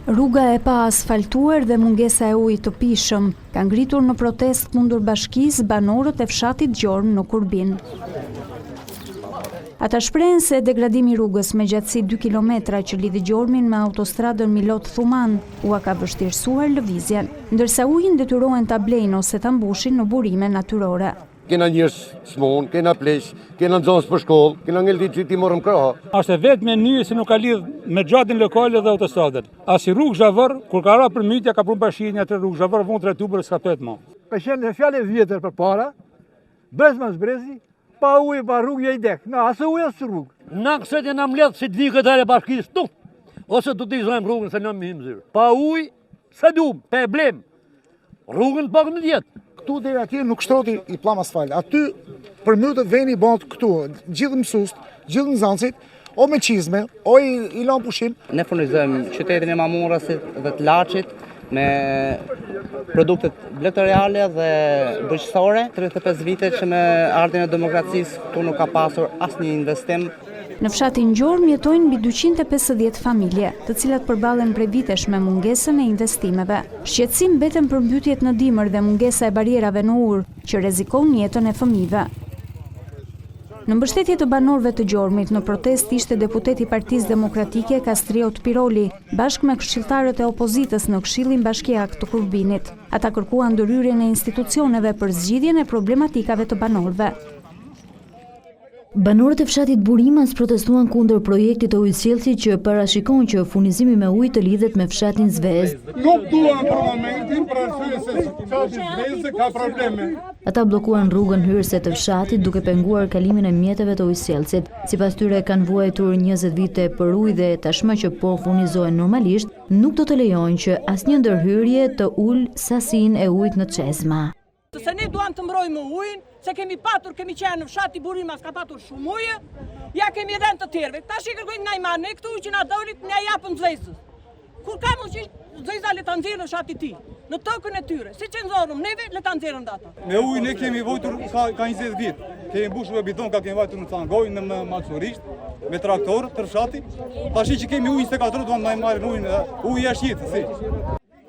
Rruga e pa asfaltuar dhe mungesa e ujit të pishëm ka ngritur në protest kundër bashkisë banorët e fshatit Gjormë në Kurbin. Ata shprehen se degradimi i rrugës me gjatësi 2 kilometra që lidhi Gjormin me autostradën Milot-Thuman ua ka vështirësuar lëvizjen, ndërsa ujin detyrohen ta blejnë ose ta mbushin në burime natyrore. Kena njërës smonë, kena plesh, kena nëzonës për shkollë, kena ngellëti që ti morëm kraha. Ashtë e vetë me një se nuk ka lidhë me gjatin lokale dhe autostradet. As i rrugë zhavër, kur ka ra për mytja ka prunë bashkë një të rrugë zhavër, vonë të retubër e s'ka pëtë ma. Ka qenë fjale vjetër për para, brez mas brezi, pa ujë, pa rrugë ja i dekë. Na, asë ujë, asë rrugë. Na kësët e në mledhë si të vi këtare bashkisë tu, ose të të izojmë rrugën se në më himë zyrë. Pa ujë, se dumë, pe blem, rrugën pak në djetë. Këtu dhe atje nuk shtroti i plam asfalt. Aty për mëtët veni bëndë këtu, gjithë mësust, gjithë nëzancit, o me qizme, o i lanë pushim. Ne furnizojmë qytetin e Mamurasit dhe të Laçit me produktet vektoriale dhe bujqësore. 35 vite që me ardhin e demokracisë këtu nuk ka pasur asnjë investim. Në fshatin Gjormë jetojnë mbi 250 familje, të cilat përballen prej vitesh me mungesën e investimeve. Shqetësim mbeten përmbytjet në dimër dhe mungesa e barierave në ujë, që rrezikon jetën e fëmijëve. Në mbështetje të banorëve të Gjormit, në protest ishte deputeti i Partisë Demokratike Kastriot Piroli, bashkë me këshilltarët e opozitës në Këshillin Bashkiak të Kurbinit. Ata kërkuan ndërhyrjen e institucioneve për zgjidhjen e problematikave të banorëve. Banorët e fshatit Burimas protestuan kundër projektit të ujësjellësit që parashikon që furnizimi me ujë të lidhet me fshatin Zvezdë. Nuk duan për momentin për arsye se fshati Zvezdë ka probleme. Ata bllokuan rrugën hyrëse të fshatit duke penguar kalimin e mjeteve të ujësjellësit. Sipas tyre kanë vuajtur 20 vite për ujë dhe tashmë që po furnizohen normalisht, nuk do të lejojnë që asnjë ndërhyrje të ulë sasinë e ujit në çezma. Se ne duam të mbrojmë ujin, se kemi qenë në fshati Burimas ka patur shumë ujë, ja kemi dhënë të tjerëve. Tash i kërkojmë na i marrë, ne këtu që na dolit na japën Zvezdës. Kur kam që Zvezda le ta nxjerrë në fshatin e tij, në tokën e tyre, siç e nxorëm neve, le ta nxjerrën ata. Me ujë ne kemi vojtur ka 20 vjet. Kemi mbushur me bidon, kemi vajtur në Cangoj, në Maçorisht, me traktor të fshati. Tash që kemi ujë 24 duam na i marrin ujin, uji është jetë, si.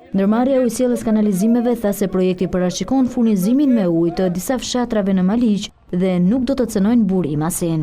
Ndërmarrja e ujësjelljes kanalizimeve tha se projekti parashikon furnizimin me ujë të disa fshatrave në Maliq dhe nuk do të cënojnë Burimasin.